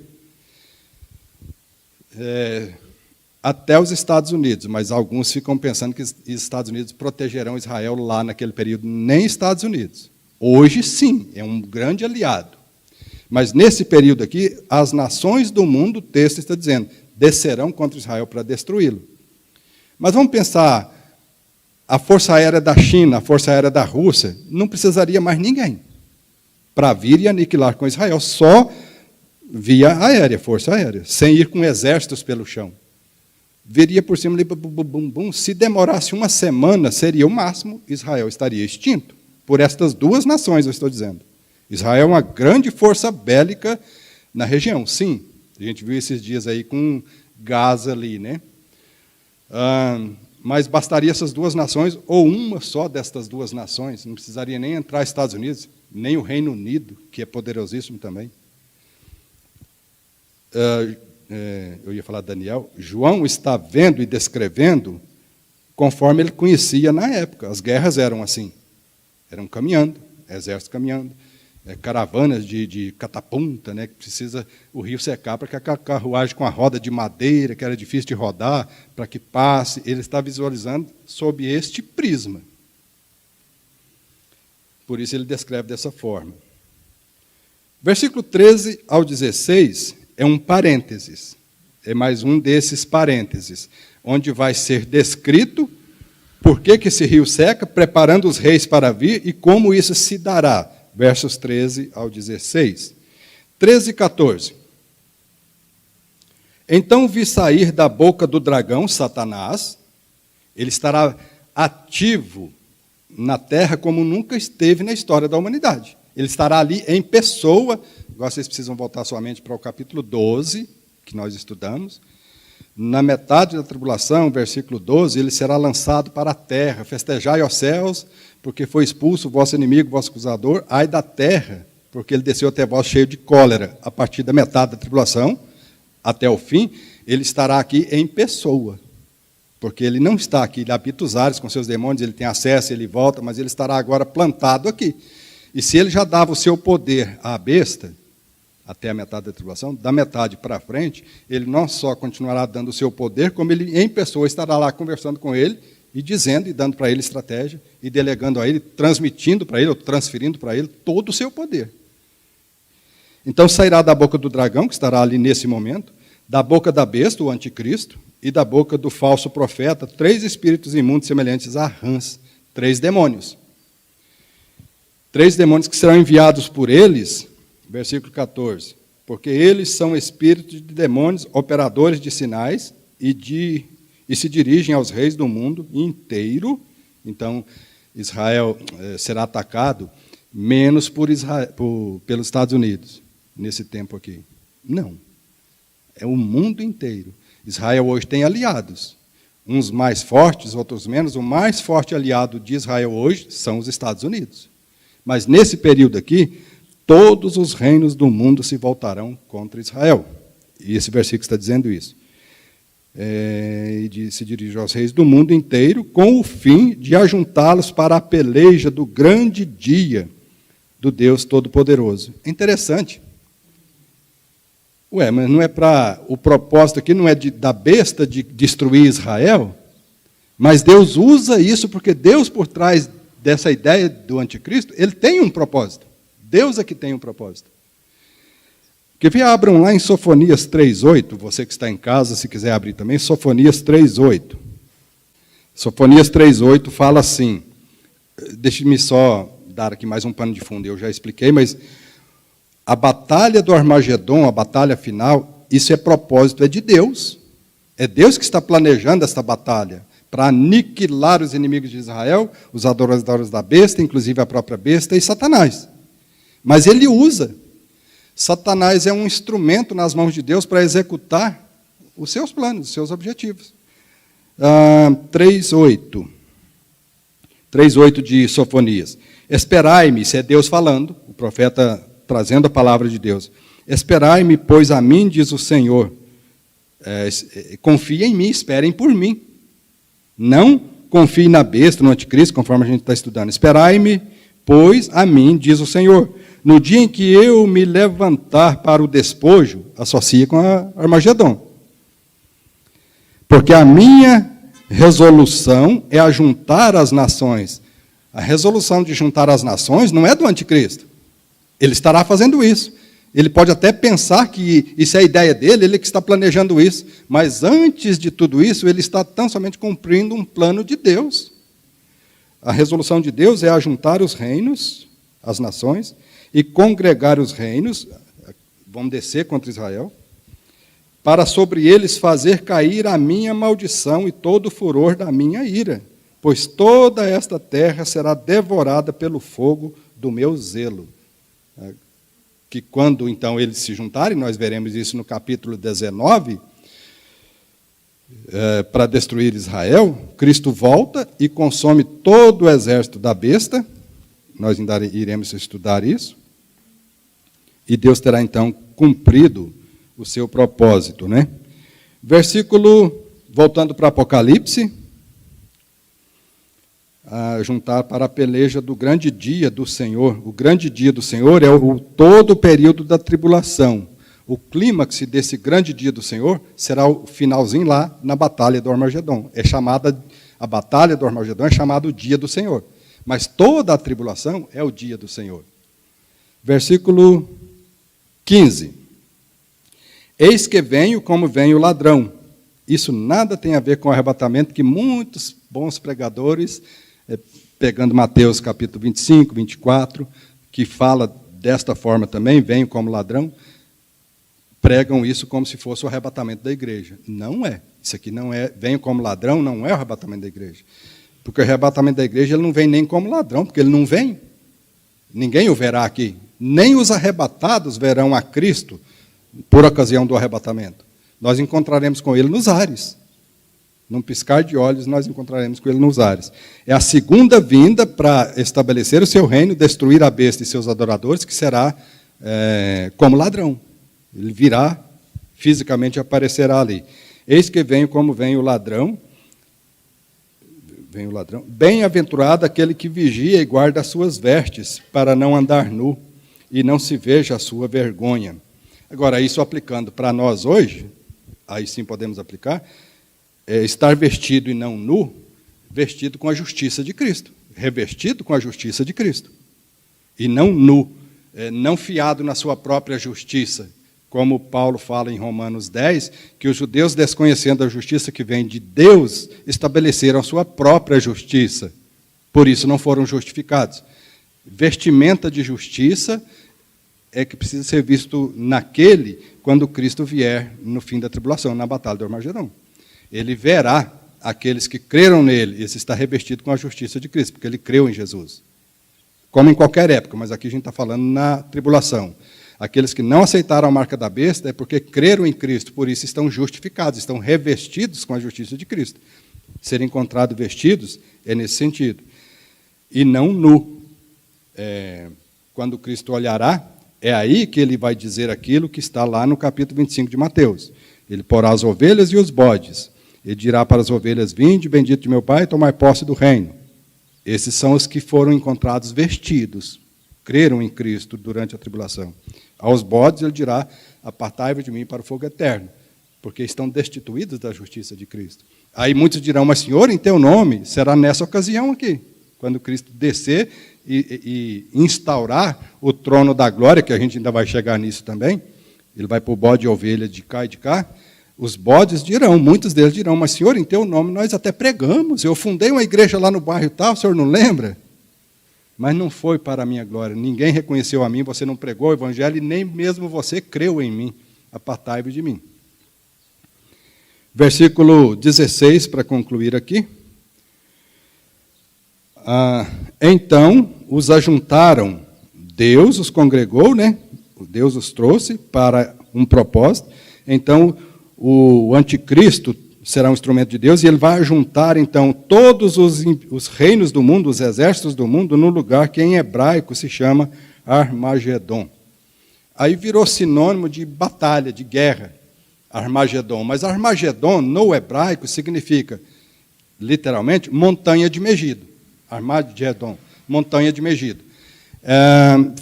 até os Estados Unidos, mas alguns ficam pensando que os Estados Unidos protegerão Israel lá naquele período. Nem Estados Unidos. Hoje, sim, é um grande aliado. Mas nesse período aqui, as nações do mundo, o texto está dizendo, descerão contra Israel para destruí-lo. Mas vamos pensar, a Força Aérea da China, a Força Aérea da Rússia, não precisaria mais ninguém para vir e aniquilar com Israel, só via aérea, Força Aérea, sem ir com exércitos pelo chão. Viria por cima, se demorasse uma semana, seria o máximo, Israel estaria extinto. Por estas duas nações, eu estou dizendo. Israel é uma grande força bélica na região, sim. A gente viu esses dias aí com Gaza ali, né? Mas bastaria essas duas nações, ou uma só destas duas nações, não precisaria nem entrar Estados Unidos, nem o Reino Unido, que é poderosíssimo também. Eu ia falar Daniel, João está vendo e descrevendo conforme ele conhecia na época. As guerras eram assim, eram caminhando, exércitos caminhando, caravanas de catapulta, né, que precisa o rio secar para que a carruagem com a roda de madeira, que era difícil de rodar, para que passe. Ele está visualizando sob este prisma. Por isso ele descreve dessa forma. Versículo 13 ao 16 é um parênteses, é mais um desses parênteses, onde vai ser descrito por que esse rio seca, preparando os reis para vir e como isso se dará. Versos 13 ao 16. 13 e 14. Então vi sair da boca do dragão, Satanás, ele estará ativo na terra como nunca esteve na história da humanidade. Ele estará ali em pessoa. Agora vocês precisam voltar sua mente para o capítulo 12, que nós estudamos. Na metade da tribulação, versículo 12, ele será lançado para a terra. Festejai, ó céus, porque foi expulso o vosso inimigo, o vosso acusador. Ai da terra, porque ele desceu até vós cheio de cólera. A partir da metade da tribulação, até o fim, ele estará aqui em pessoa. Porque ele não está aqui, ele habita os ares com seus demônios, ele tem acesso, ele volta, mas ele estará agora plantado aqui. E se ele já dava o seu poder à besta, até a metade da tribulação, da metade para frente, ele não só continuará dando o seu poder, como ele em pessoa estará lá conversando com ele, e dizendo e dando para ele estratégia, e delegando a ele, transmitindo para ele, ou transferindo para ele, todo o seu poder. Então sairá da boca do dragão, que estará ali nesse momento, da boca da besta, o anticristo, e da boca do falso profeta, 3 espíritos imundos semelhantes a rãs, 3 demônios. 3 demônios que serão enviados por eles, versículo 14, porque eles são espíritos de demônios, operadores de sinais, e se dirigem aos reis do mundo inteiro. Então, Israel será atacado menos pelos Estados Unidos, nesse tempo aqui. Não. É o mundo inteiro. Israel hoje tem aliados. Uns mais fortes, outros menos. O mais forte aliado de Israel hoje são os Estados Unidos. Mas nesse período aqui, todos os reinos do mundo se voltarão contra Israel. E esse versículo está dizendo isso. Se dirige aos reis do mundo inteiro, com o fim de ajuntá-los para a peleja do grande dia do Deus Todo-Poderoso. É interessante. Mas não é para... O propósito aqui não é da besta de destruir Israel, mas Deus usa isso porque Deus, por trás dessa ideia do anticristo, ele tem um propósito. Deus é que tem um propósito. Que abram lá em Sofonias 3:8, você que está em casa, se quiser abrir também, Sofonias 3:8. Sofonias 3:8 fala assim, deixe-me só dar aqui mais um pano de fundo, eu já expliquei, mas a batalha do Armagedon, a batalha final, isso é propósito, é de Deus. É Deus que está planejando esta batalha, para aniquilar os inimigos de Israel, os adoradores da besta, inclusive a própria besta e Satanás. Mas ele usa. Satanás é um instrumento nas mãos de Deus para executar os seus planos, os seus objetivos. 3:8. 3:8 de Sofonias. Esperai-me, isso é Deus falando, o profeta trazendo a palavra de Deus. Esperai-me, pois a mim, diz o Senhor. Confiem em mim, esperem por mim. Não confie na besta, no anticristo, conforme a gente está estudando. Esperai-me, pois a mim, diz o Senhor. No dia em que eu me levantar para o despojo, associa com a Armagedon. Porque a minha resolução é ajuntar as nações. A resolução de juntar as nações não é do anticristo. Ele estará fazendo isso. Ele pode até pensar que isso é a ideia dele, ele que está planejando isso. Mas antes de tudo isso, ele está tão somente cumprindo um plano de Deus. A resolução de Deus é ajuntar os reinos, as nações, e congregar os reinos, vão descer contra Israel, para sobre eles fazer cair a minha maldição e todo o furor da minha ira, pois toda esta terra será devorada pelo fogo do meu zelo. Que quando, então, eles se juntarem, nós veremos isso no capítulo 19, para destruir Israel, Cristo volta e consome todo o exército da besta, nós ainda iremos estudar isso, e Deus terá, então, cumprido o seu propósito, né? Voltando para Apocalipse, a juntar para a peleja do grande dia do Senhor. O grande dia do Senhor é todo o período da tribulação. O clímax desse grande dia do Senhor será o finalzinho lá na Batalha do Armagedon. A Batalha do Armagedon é chamada o dia do Senhor. Mas toda a tribulação é o dia do Senhor. Versículo 15. Eis que venho como vem o ladrão. Isso nada tem a ver com o arrebatamento, que muitos bons pregadores, pegando Mateus capítulo 25, 24, que fala desta forma também, venho como ladrão, pregam isso como se fosse o arrebatamento da igreja. Não é. Isso aqui não é, venho como ladrão, não é o arrebatamento da igreja. Porque o arrebatamento da igreja ele não vem nem como ladrão, porque ele não vem. Ninguém o verá aqui. Nem os arrebatados verão a Cristo por ocasião do arrebatamento. Nós encontraremos com ele nos ares. Num piscar de olhos, nós encontraremos com ele nos ares. É a segunda vinda para estabelecer o seu reino, destruir a besta e seus adoradores, que será como ladrão. Ele virá, fisicamente aparecerá ali. Eis que venho como vem o ladrão. Vem o ladrão. Bem-aventurado aquele que vigia e guarda as suas vestes, para não andar nu, e não se veja a sua vergonha. Agora, isso aplicando para nós hoje, aí sim podemos aplicar, estar vestido e não nu, vestido com a justiça de Cristo, revestido com a justiça de Cristo, e não nu, não fiado na sua própria justiça, como Paulo fala em Romanos 10, que os judeus, desconhecendo a justiça que vem de Deus, estabeleceram a sua própria justiça, por isso não foram justificados. Vestimenta de justiça é que precisa ser visto naquele, quando Cristo vier no fim da tribulação, na batalha do Armagedon. Ele verá aqueles que creram nele, esse está revestido com a justiça de Cristo, porque ele creu em Jesus. Como em qualquer época, mas aqui a gente está falando na tribulação. Aqueles que não aceitaram a marca da besta é porque creram em Cristo, por isso estão justificados, estão revestidos com a justiça de Cristo. Ser encontrados vestidos é nesse sentido. E não nu. Quando Cristo olhará, é aí que ele vai dizer aquilo que está lá no capítulo 25 de Mateus. Ele porá as ovelhas e os bodes. Ele dirá para as ovelhas, vinde, bendito de meu Pai, tomai posse do reino. Esses são os que foram encontrados vestidos, creram em Cristo durante a tribulação. Aos bodes ele dirá, apartai-vos de mim para o fogo eterno, porque estão destituídos da justiça de Cristo. Aí muitos dirão, mas Senhor, em teu nome, será nessa ocasião aqui, quando Cristo descer e instaurar o trono da glória, que a gente ainda vai chegar nisso também. Ele vai pôr bode e ovelha de cá e de cá. Os bodes dirão, muitos deles dirão, mas Senhor, em teu nome nós até pregamos, eu fundei uma igreja lá no bairro tal, o senhor não lembra? Mas não foi para a minha glória, ninguém reconheceu a mim, você não pregou o evangelho e nem mesmo você creu em mim, apartai-vos de mim. Versículo 16, para concluir aqui. Então os ajuntaram, Deus os congregou, né? Deus os trouxe para um propósito. Então o anticristo será um instrumento de Deus e ele vai ajuntar então todos os reinos do mundo, os exércitos do mundo, no lugar que em hebraico se chama Armagedon. Aí virou sinônimo de batalha, de guerra, Armagedon. Mas Armagedon no hebraico significa literalmente montanha de Megido. Armagedon, montanha de Megido.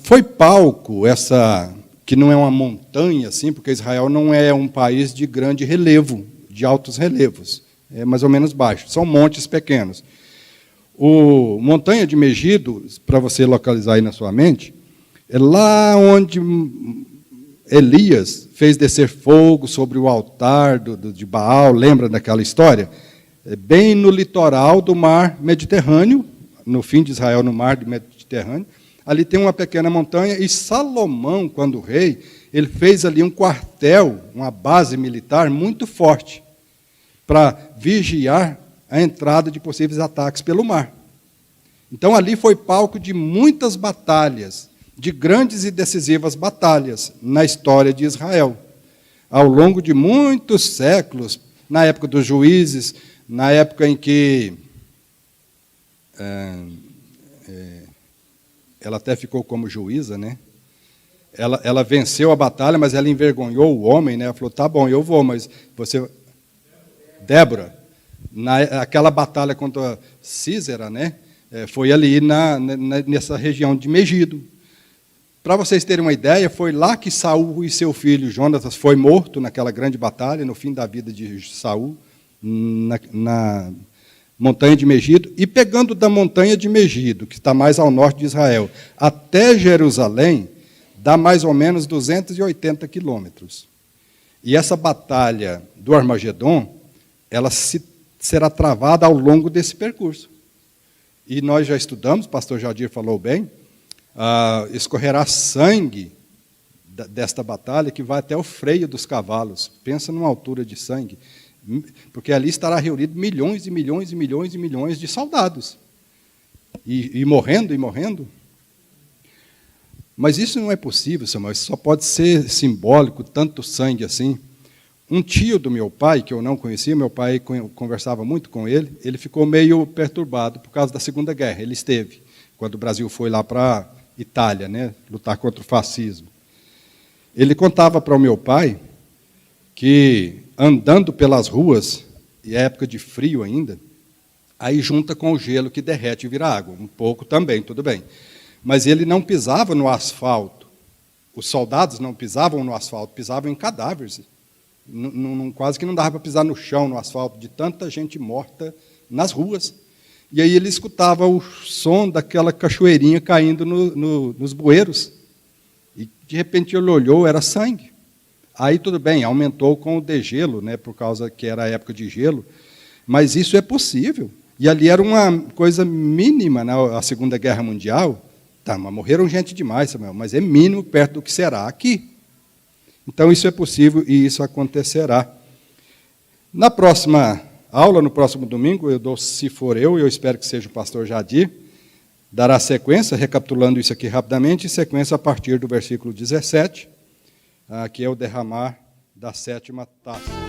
Foi palco que não é uma montanha, assim, porque Israel não é um país de grande relevo, de altos relevos, é mais ou menos baixo, são montes pequenos. O Montanha de Megido, para você localizar aí na sua mente, é lá onde Elias fez descer fogo sobre o altar de Baal, lembra daquela história? É bem no litoral do mar Mediterrâneo, no fim de Israel, no mar Mediterrâneo. Ali tem uma pequena montanha, e Salomão, quando rei, ele fez ali um quartel, uma base militar muito forte, para vigiar a entrada de possíveis ataques pelo mar. Então, ali foi palco de muitas batalhas, de grandes e decisivas batalhas na história de Israel. Ao longo de muitos séculos, na época dos juízes, na época em que ela até ficou como juíza, né? Ela venceu a batalha, mas ela envergonhou o homem, né? Ela falou, tá bom, eu vou, mas você... Débora, aquela batalha contra Císera, né? Foi ali nessa região de Megido. Para vocês terem uma ideia, foi lá que Saul e seu filho Jonatas foi morto naquela grande batalha, no fim da vida de Saul, na montanha de Megido, e pegando da montanha de Megido, que está mais ao norte de Israel, até Jerusalém, dá mais ou menos 280 quilômetros. E essa batalha do Armagedon, ela será travada ao longo desse percurso. E nós já estudamos, o pastor Jadir falou bem, escorrerá sangue desta batalha que vai até o freio dos cavalos. Pensa numa altura de sangue. Porque ali estará reunido milhões e milhões e milhões e milhões de soldados. E morrendo e morrendo. Mas isso não é possível, Samuel, isso só pode ser simbólico, tanto sangue assim. Um tio do meu pai, que eu não conhecia, meu pai conversava muito com ele, ele ficou meio perturbado por causa da Segunda Guerra. Ele esteve, quando o Brasil foi lá para a Itália, né, lutar contra o fascismo. Ele contava para o meu pai que, andando pelas ruas, e é época de frio ainda, aí junta com o gelo que derrete e vira água. Um pouco também, tudo bem. Mas ele não pisava no asfalto. Os soldados não pisavam no asfalto, pisavam em cadáveres. Quase que não dava para pisar no chão, no asfalto, de tanta gente morta nas ruas. E aí ele escutava o som daquela cachoeirinha caindo nos bueiros. E, de repente, ele olhou, era sangue. Aí, tudo bem, aumentou com o degelo, né, por causa que era a época de gelo. Mas isso é possível. E ali era uma coisa mínima na Segunda Guerra Mundial. Tá, mas morreram gente demais, Samuel, mas é mínimo perto do que será aqui. Então, isso é possível e isso acontecerá. Na próxima aula, no próximo domingo, se for eu espero que seja o pastor Jadir, dará sequência, recapitulando isso aqui rapidamente, sequência a partir do versículo 17, que é o derramar da 7ª taça.